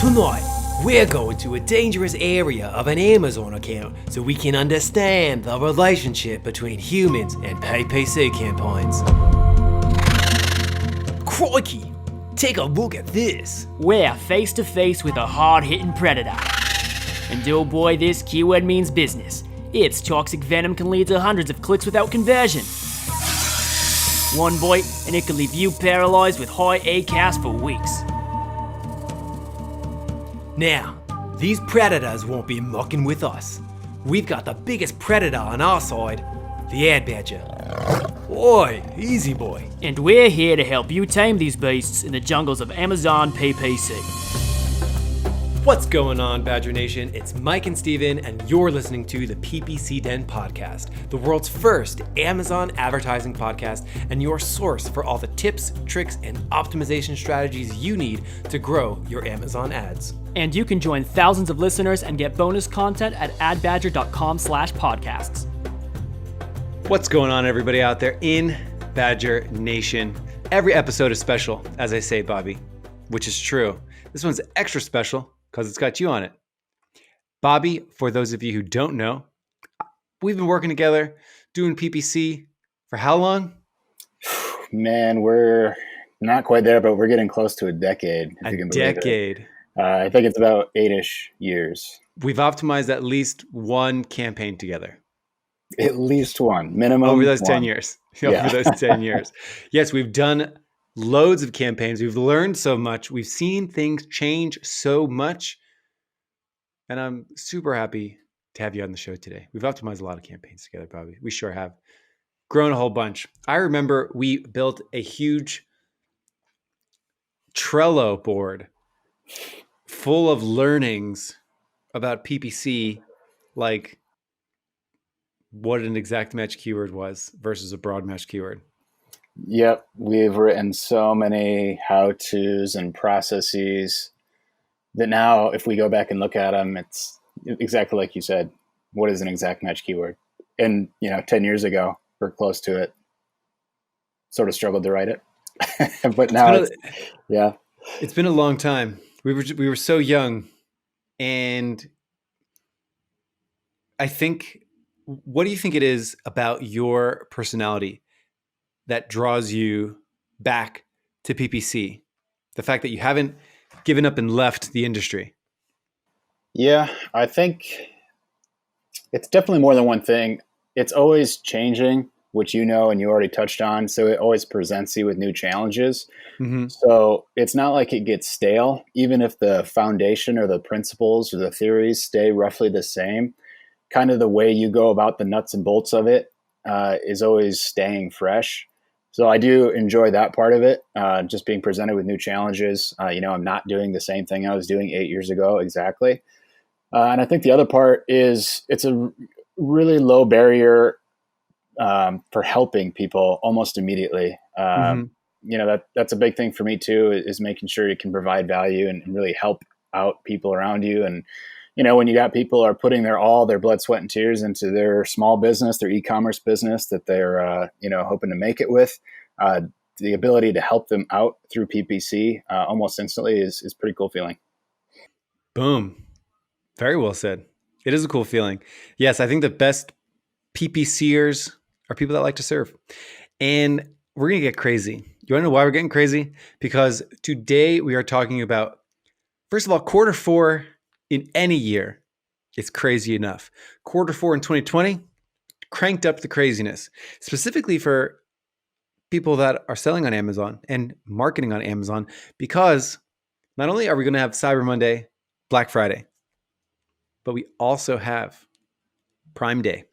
Tonight, we're going to a dangerous area of an Amazon account so we can understand the relationship between humans and PPC campaigns. Crikey! Take a look at this. We're face to face with a hard-hitting predator. And oh boy, this keyword means business. Its toxic venom can lead to hundreds of clicks without conversion. One bite, and it can leave you paralyzed with high ACAS for weeks. Now, these predators won't be mucking with us. We've got the biggest predator on our side, the ad badger. Oi, easy boy. And we're here to help you tame these beasts in the jungles of Amazon PPC. What's going on, Badger Nation? It's Mike and Steven, and you're listening to the PPC Den podcast, the world's first Amazon advertising podcast, and your source for all the tips, tricks, and optimization strategies you need to grow your Amazon ads. And you can join thousands of listeners and get bonus content at adbadger.com/podcasts. What's going on, everybody out there in Badger Nation? Every episode is special, as I say, Bobby, which is true. This one's extra special because it's got you on it. Bobby, for those of you who don't know, we've been working together doing PPC for how long? Man, we're not quite there, but we're getting close to a decade. A decade. I think it's about 8-ish years. We've optimized at least one campaign together. At least one, minimum. Over those one. 10 years. Over those 10 years. Yes, we've done loads of campaigns. We've learned so much. We've seen things change so much. And I'm super happy to have you on the show today. We've optimized a lot of campaigns together, Bobby. We sure have. Grown a whole bunch. I remember we built a huge Trello board full of learnings about PPC, like what an exact match keyword was versus a broad match keyword. Yep. We've written so many how-tos and processes that now, if we go back and look at them, it's exactly like you said. What is an exact match keyword? And, 10 years ago, or close to it, sort of struggled to write it. But now It's been a long time. We were so young. And I think, what do you think it is about your personality that draws you back to PPC? The fact that you haven't given up and left the industry. Yeah, I think it's definitely more than one thing. It's always changing, which and you already touched on. So it always presents you with new challenges. Mm-hmm. So it's not like it gets stale, even if the foundation or the principles or the theories stay roughly the same. Kind of the way you go about the nuts and bolts of it is always staying fresh. So I do enjoy that part of it, just being presented with new challenges. I'm not doing the same thing I was doing 8 years ago exactly. And I think the other part is it's a really low barrier for helping people almost immediately. That's a big thing for me too, is making sure you can provide value and really help out people around you. And when you got people are putting their blood, sweat, and tears into their small business, their e-commerce business that they're, hoping to make it with, the ability to help them out through PPC almost instantly is pretty cool feeling. Boom. Very well said. It is a cool feeling. Yes, I think the best PPCers are people that like to serve. And we're going to get crazy. You want to know why we're getting crazy? Because today we are talking about, first of all, quarter four in any year, it's crazy enough. Quarter four in 2020 cranked up the craziness, specifically for people that are selling on Amazon and marketing on Amazon, because not only are we going to have Cyber Monday, Black Friday, but we also have Prime Day.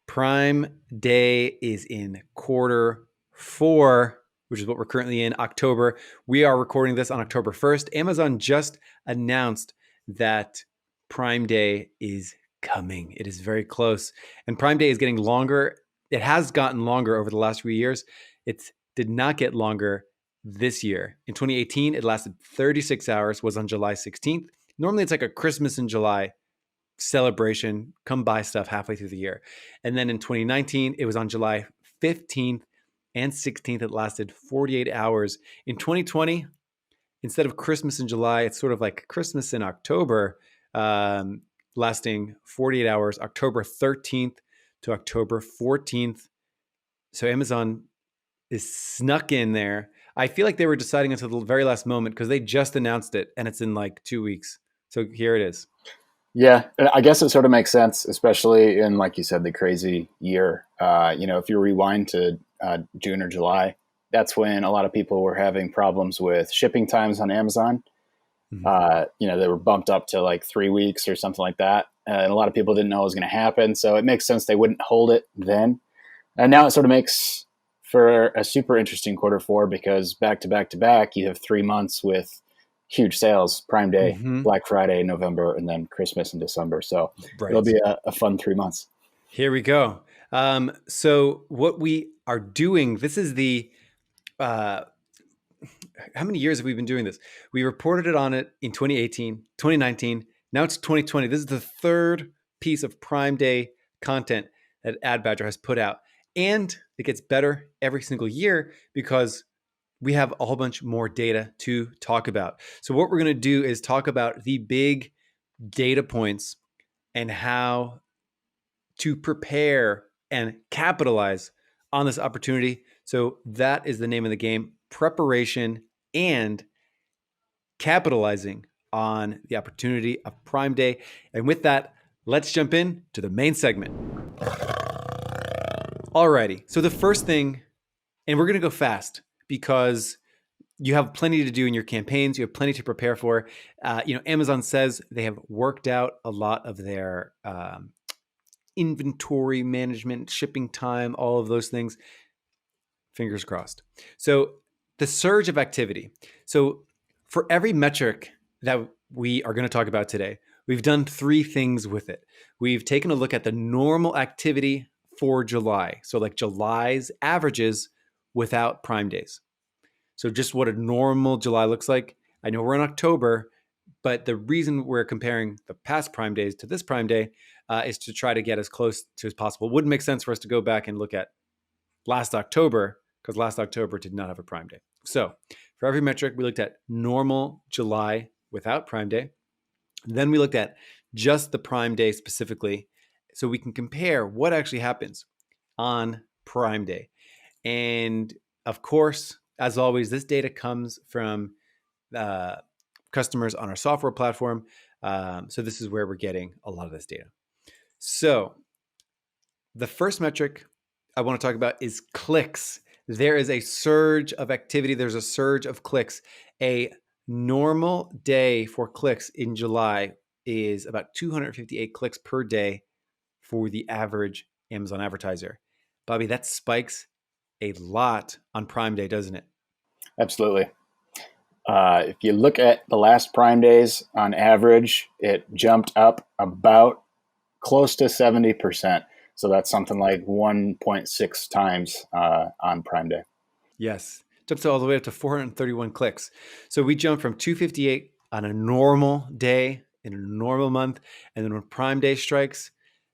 Prime Day is in quarter four, which is what we're currently in, October. We are recording this on October 1st. Amazon just announced that Prime Day is coming. It is very close. And Prime Day is getting longer. It has gotten longer over the last few years. It did not get longer this year. In 2018, it lasted 36 hours, was on July 16th. Normally, it's like a Christmas in July celebration, come buy stuff halfway through the year. And then in 2019, it was on July 15th and 16th. It lasted 48 hours. In 2020, instead of Christmas in July, it's sort of like Christmas in October, lasting 48 hours, October 13th to October 14th. So Amazon is snuck in there. I feel like they were deciding until the very last moment because they just announced it and it's in like 2 weeks. So here it is. Yeah, I guess it sort of makes sense, especially in, like you said, the crazy year. If you rewind to June or July, that's when a lot of people were having problems with shipping times on Amazon. They were bumped up to like 3 weeks or something like that. And a lot of people didn't know it was going to happen. So it makes sense they wouldn't hold it then. And now it sort of makes for a super interesting quarter four because back to back to back, you have 3 months with huge sales, Prime Day, Black Friday, November, and then Christmas in December. So it'll be a fun 3 months. Here we go. So what we are doing, this is the, how many years have we been doing this? We reported on it in 2018, 2019. Now it's 2020. This is the third piece of Prime Day content that Ad Badger has put out. And it gets better every single year because we have a whole bunch more data to talk about. So what we're going to do is talk about the big data points and how to prepare and capitalize on this opportunity. So that is the name of the game: preparation and capitalizing on the opportunity of Prime Day. And with that, let's jump in to the main segment. Alrighty, so the first thing, and we're going to go fast because you have plenty to do in your campaigns. You have plenty to prepare for. Amazon says they have worked out a lot of their inventory management, shipping time, all of those things. Fingers crossed. So the surge of activity. So for every metric that we are going to talk about today, we've done 3 things with it. We've taken a look at the normal activity for July. So like July's averages without Prime Days. So just what a normal July looks like. I know we're in October, but the reason we're comparing the past Prime Days to this Prime Day is to try to get as close to as possible. It wouldn't make sense for us to go back and look at last October because last October did not have a Prime Day. So for every metric, we looked at normal July without Prime Day. Then we looked at just the Prime Day specifically so we can compare what actually happens on Prime Day. And of course, as always, this data comes from customers on our software platform. So this is where we're getting a lot of this data. So the first metric I want to talk about is clicks. There is a surge of activity. There's a surge of clicks. A normal day for clicks in July is about 258 clicks per day for the average Amazon advertiser. Bobby, that spikes a lot on Prime Day, doesn't it? Absolutely. If you look at the last Prime Days, on average, it jumped up about close to 70%. So that's something like 1.6 times on Prime Day. Yes. Jumps all the way up to 431 clicks. So we jumped from 258 on a normal day in a normal month. And then when Prime Day strikes,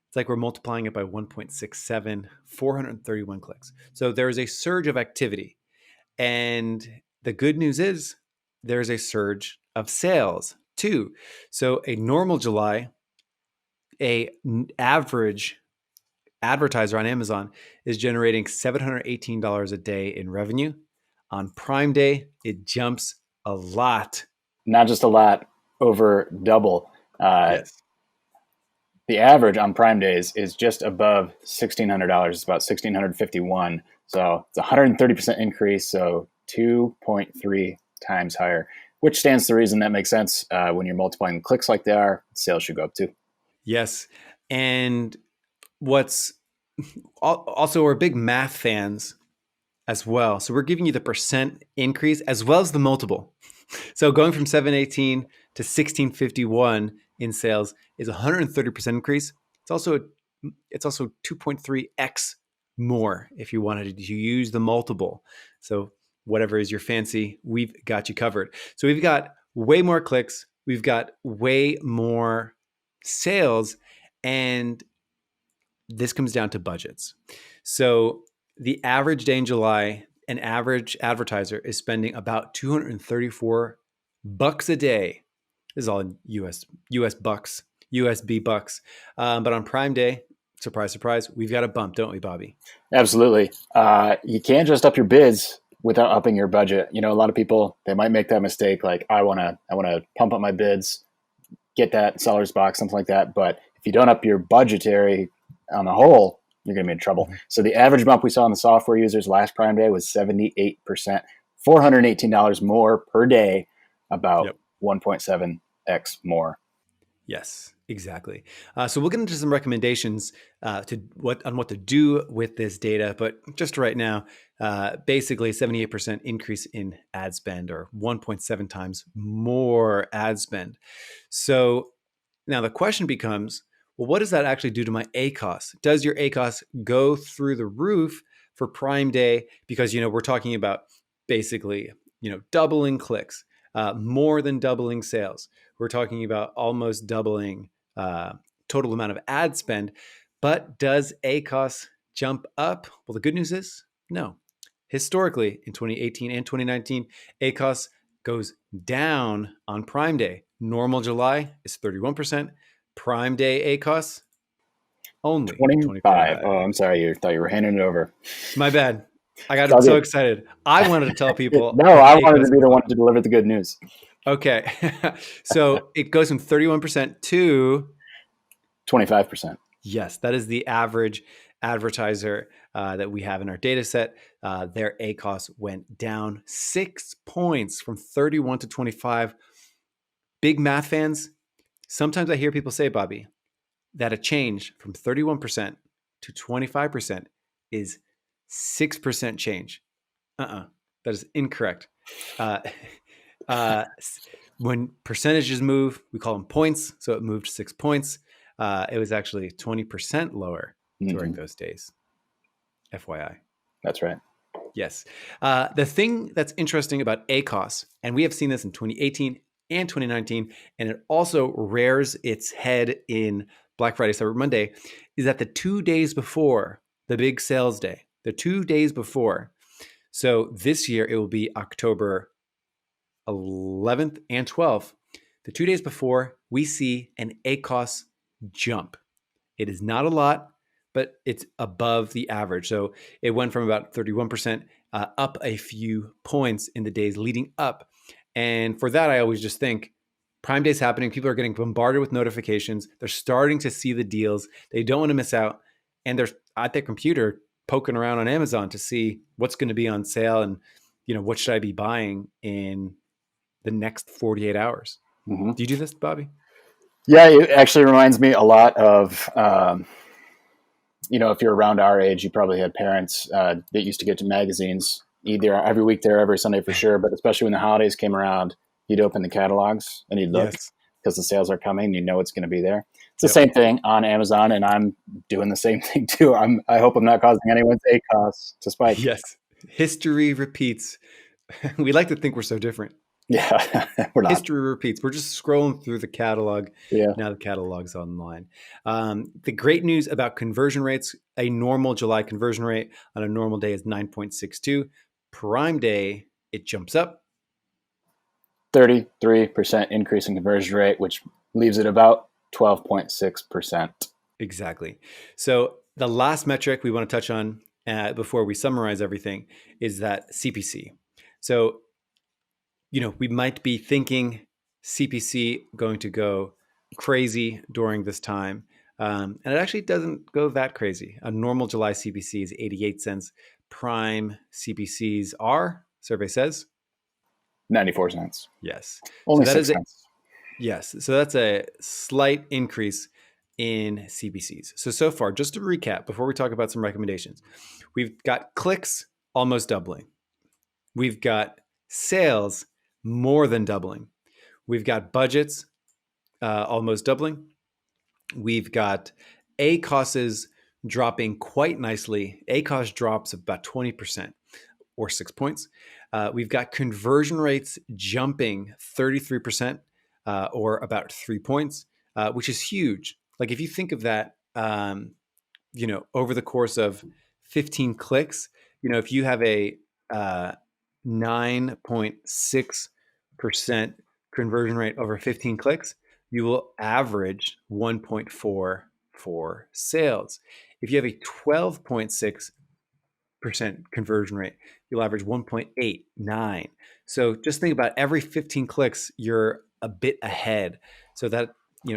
it's like we're multiplying it by 1.67, 431 clicks. So there is a surge of activity. And the good news is there's a surge of sales too. So a normal July, a average advertiser on Amazon is generating $718 a day in revenue. On Prime Day, it jumps a lot. Not just a lot, over double. Yes. The average on Prime Days is just above $1,600. It's about $1,651. So it's a 130% increase. So 2.3 times higher, which stands to reason. That makes sense. When you're multiplying clicks like they are, sales should go up too. Yes. And what's also, we're big math fans as well. So we're giving you the percent increase as well as the multiple. So going from 718 to 1651 in sales is 130% increase. It's also 2.3x more if you wanted to use the multiple. So whatever is your fancy, we've got you covered. So we've got way more clicks, we've got way more sales, and this comes down to budgets. So the average day in July, an average advertiser is spending about $234 bucks a day. This is all in US bucks, USB bucks. But on Prime Day, surprise, surprise, we've got a bump, don't we, Bobby? Absolutely. You can't just up your bids without upping your budget. You know, a lot of people, they might make that mistake. Like, I want to pump up my bids, get that seller's box, something like that. But if you don't up your budgetary on the whole, you're going to be in trouble. So the average bump we saw in the software users last Prime Day was 78%, $418 more per day, about 1.7x more. Yes, exactly. So we'll get into some recommendations on what to do with this data. But just right now, basically 78% increase in ad spend, or 1.7 times more ad spend. So now the question becomes, well, what does that actually do to my ACOS? Does your ACOS go through the roof for Prime Day? Because, we're talking about basically, doubling clicks, more than doubling sales. We're talking about almost doubling total amount of ad spend. But does ACOS jump up? Well, the good news is no. Historically, in 2018 and 2019, ACOS goes down on Prime Day. Normal July is 31%. Prime Day ACOS, only 25. Oh, I'm sorry. I thought you were handing it over. My bad. I got so excited. I wanted to tell people. No, I wanted to be the one to deliver the good news. Okay. So it goes from 31% to 25%. Yes, that is the average advertiser that we have in our data set. Their ACOS went down 6 points from 31 to 25. Big math fans, sometimes I hear people say, Bobby, that a change from 31% to 25% is 6% change. That is incorrect. When percentages move, we call them points. So it moved 6 points. It was actually 20% lower during those days. FYI. That's right. Yes. The thing that's interesting about ACOS, and we have seen this in 2018 and 2019, and it also rears its head in Black Friday, Cyber Monday, is that the 2 days before the big sales day, so this year it will be October 11th and 12th, the 2 days before, we see an ACOS jump. It is not a lot, but it's above the average. So it went from about 31% up a few points in the days leading up. And for that, I always just think Prime Day is happening. People are getting bombarded with notifications. They're starting to see the deals. They don't want to miss out. And they're at their computer poking around on Amazon to see what's going to be on sale and, what should I be buying in the next 48 hours. Do you do this, Bobby? Yeah, it actually reminds me a lot of, if you're around our age, you probably had parents that used to get to magazines either every week there, every Sunday for sure. But especially when the holidays came around, you'd open the catalogs and you'd look because the sales are coming. You know it's going to be there. It's the same thing on Amazon, and I'm doing the same thing too. I hope I'm not causing anyone's ACOS to spike. Yes, history repeats. We like to think we're so different. Yeah, we're not. History repeats. We're just scrolling through the catalog. Yeah. Now the catalog's online. The great news about conversion rates, a normal July conversion rate on a normal day is 9.62. Prime Day, it jumps up. 33% increase in conversion rate, which leaves it about 12.6%. Exactly. So the last metric we want to touch on before we summarize everything is that CPC. So, we might be thinking CPC going to go crazy during this time. And it actually doesn't go that crazy. A normal July CPC is 88 cents. Prime CPCs are, survey says, 94 cents. Yes. Only 6 cents. Yes. So that's a slight increase in CPCs. So far, just to recap, before we talk about some recommendations, we've got clicks almost doubling. We've got sales more than doubling. We've got budgets almost doubling. We've got ACOSs dropping quite nicely. ACOS drops about 20% or 6 points. We've got conversion rates jumping 33% or about 3 points, which is huge. Like if you think of that, over the course of 15 clicks, if you have a 9.6% conversion rate over 15 clicks, you will average 1.4 sales. If you have a 12.6% conversion rate, you'll average 1.89. So just think about every 15 clicks, you're a bit ahead. So that,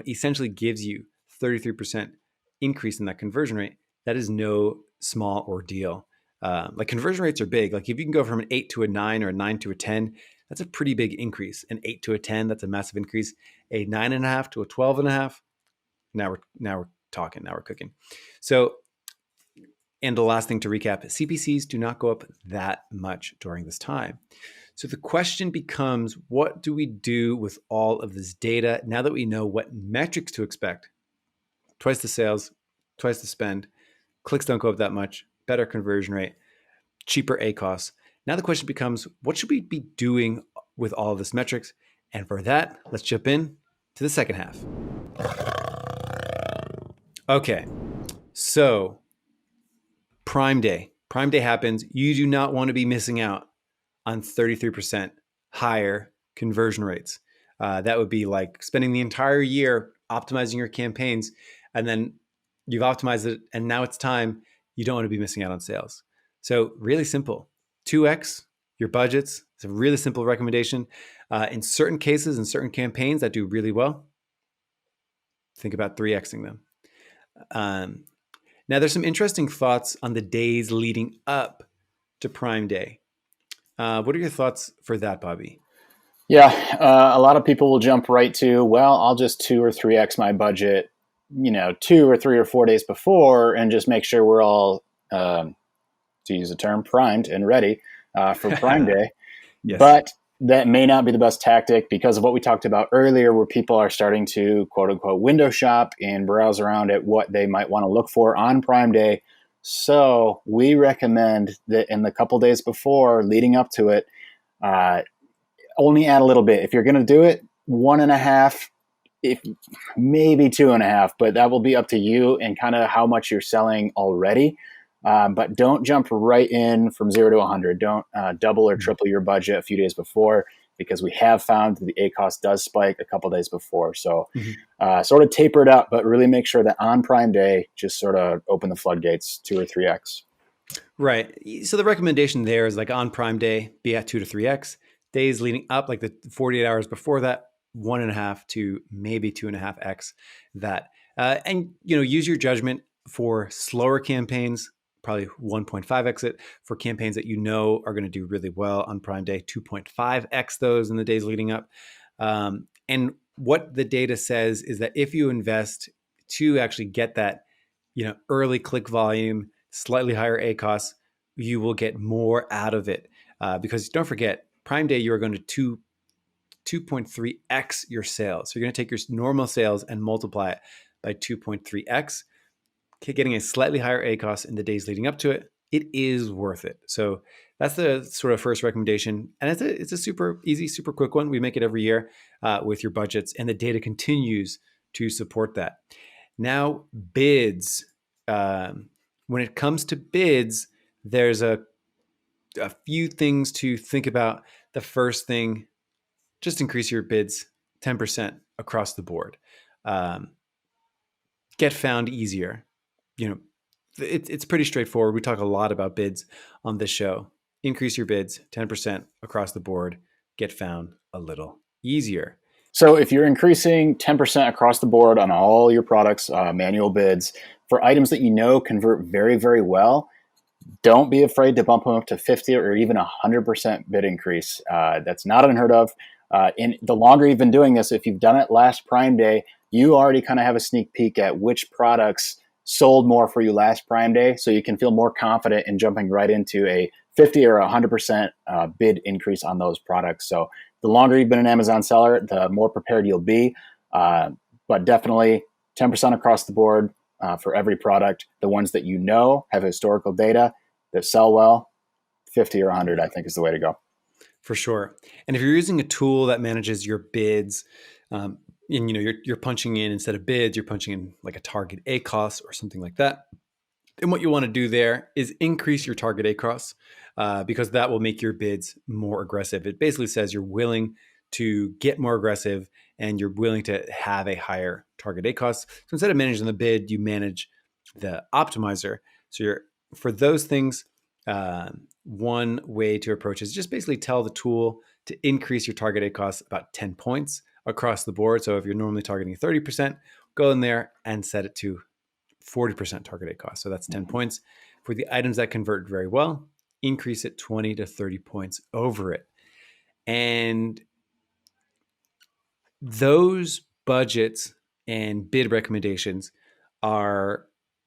essentially gives you 33% increase in that conversion rate. That is no small ordeal. Like conversion rates are big. Like if you can go from an 8 to a 9 or a 9 to a 10, that's a pretty big increase. An 8 to a 10, that's a massive increase. A 9.5 to a 12.5, now we're talking, now we're cooking. So, and the last thing to recap, CPCs do not go up that much during this time. So the question becomes, what do we do with all of this data now that we know what metrics to expect? Twice the sales, twice the spend, clicks don't go up that much, better conversion rate, cheaper ACoS. Now the question becomes, what should we be doing with all of this metrics? And for that, let's jump in to the second half. Okay, so Prime Day. Prime Day happens. You do not want to be missing out on 33% higher conversion rates. That would be like spending the entire year optimizing your campaigns, and then you've optimized it, and now it's time. You don't want to be missing out on sales. So really simple, 2x your budgets. It's a really simple recommendation. In certain cases, in certain campaigns that do really well, think about 3xing them. Now, there's some interesting thoughts on the days leading up to Prime Day. What are your thoughts for that, Bobby? Yeah, a lot of people will jump right to, well, I'll just 2 or 3x my budget, 2 or 3 or 4 days before, and just make sure we're all, to use the term, primed and ready for Prime Day. Yes. But that may not be the best tactic because of what we talked about earlier, where people are starting to quote unquote window shop and browse around at what they might want to look for on Prime Day. So we recommend that in the couple days before, leading up to it, only add a little bit. If you're going to do it, 1.5, if maybe 2.5, but that will be up to you and kind of how much you're selling already. But don't jump right in from 0 to 100. Don't double or triple your budget a few days before, because we have found that the ACoS does spike a couple days before. So sort of taper it up, but really make sure that on Prime Day, just sort of open the floodgates 2 or 3x. Right. So the recommendation there is like on Prime Day, be at 2 to 3x. Days leading up, like the 48 hours before that, 1.5 to maybe 2.5x that. And, use your judgment for slower campaigns, probably 1.5x it. For campaigns that are going to do really well on Prime Day, 2.5x those in the days leading up. And what the data says is that if you invest to actually get that, early click volume, slightly higher ACoS, you will get more out of it. Because don't forget, Prime Day, you are going to 2.3x your sales. So you're going to take your normal sales and multiply it by 2.3x. Getting a slightly higher ACoS in the days leading up to it, it is worth it. So that's the sort of first recommendation. And it's a super easy, super quick one. We make it every year with your budgets, and the data continues to support that. Now, bids. When it comes to bids, there's a few things to think about. The first thing, just increase your bids 10% across the board. Get found easier. It's pretty straightforward. We talk a lot about bids on this show. Increase your bids 10% across the board. Get found a little easier. So if you're increasing 10% across the board on all your products, manual bids, for items that convert very, very well, don't be afraid to bump them up to 50 or even 100% bid increase. That's not unheard of. And the longer you've been doing this, if you've done it last Prime Day, you already kind of have a sneak peek at which products sold more for you last Prime Day. So you can feel more confident in jumping right into a 50 or 100% bid increase on those products. So the longer you've been an Amazon seller, the more prepared you'll be. But definitely 10% across the board for every product. The ones that have historical data that sell well, 50 or 100, I think is the way to go. For sure. And if you're using a tool that manages your bids, and you're punching in, instead of bids, you're punching in like a target ACoS or something like that. And what you want to do there is increase your target ACoS because that will make your bids more aggressive. It basically says you're willing to get more aggressive and you're willing to have a higher target date cost. So instead of managing the bid, you manage the optimizer. So for those things, one way to approach is just basically tell the tool to increase your target date cost about 10 points across the board. So if you're normally targeting 30%, go in there and set it to 40% target date cost. So that's 10 points. For the items that convert very well, increase it 20 to 30 points over it. And those budgets and bid recommendations are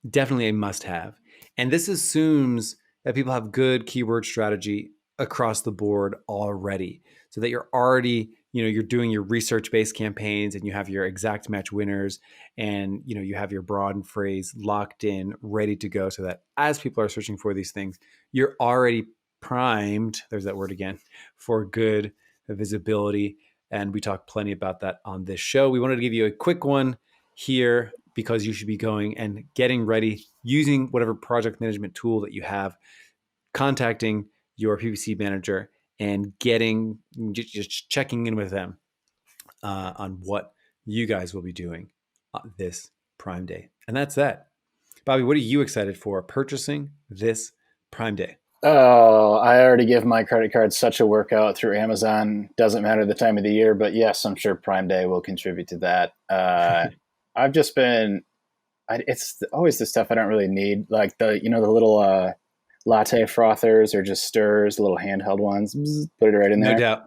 definitely a must-have. And this assumes that people have good keyword strategy across the board already, so that you're already, you're doing your research-based campaigns and you have your exact match winners and, you have your broad and phrase locked in, ready to go, so that as people are searching for these things, you're already primed, there's that word again, for good visibility. And we talk plenty about that on this show. We wanted to give you a quick one here because you should be going and getting ready, using whatever project management tool that you have, contacting your PPC manager and just checking in with them on what you guys will be doing this Prime Day. And that's that. Bobby, what are you excited for purchasing this Prime Day? Oh, I already give my credit card such a workout through Amazon. Doesn't matter the time of the year, but yes, I'm sure Prime Day will contribute to that. I've just been, it's always the stuff I don't really need, like the little latte frothers or just stirrers, little handheld ones. Put it right in there. No doubt.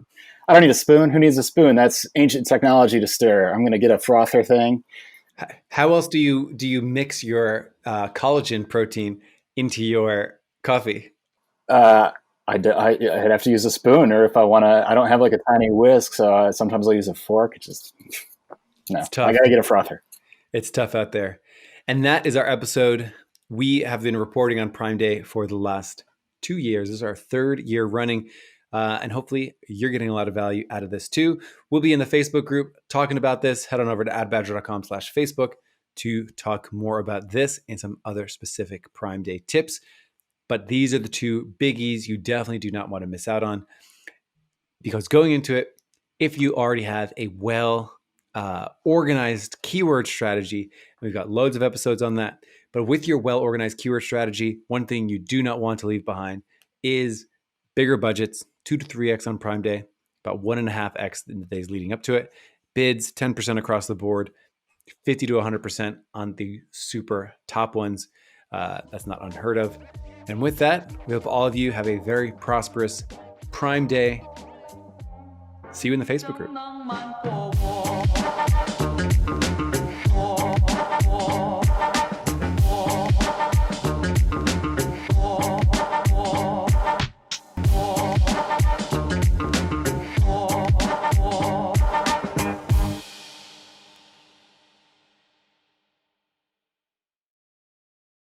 I don't need a spoon. Who needs a spoon? That's ancient technology to stir. I'm going to get a frother thing. How else do you mix your collagen protein into your coffee? I'd have to use a spoon, or if I want to, I don't have like a tiny whisk, so sometimes I'll use a fork. No, I gotta get a frother. It's tough out there. And that is our episode. We have been reporting on Prime Day for the last 2 years. This is our 3rd year running. And hopefully you're getting a lot of value out of this too. We'll be in the Facebook group talking about this. Head on over to adbadger.com/Facebook to talk more about this and some other specific Prime Day tips. But these are the 2 biggies you definitely do not want to miss out on, because going into it, if you already have a well organized keyword strategy, we've got loads of episodes on that, but with your well organized keyword strategy, one thing you do not want to leave behind is bigger budgets, 2 to 3x on Prime Day, about 1.5x in the days leading up to it, bids 10% across the board, 50 to 100% on the super top ones. That's not unheard of. And with that, we hope all of you have a very prosperous Prime Day. See you in the Facebook group.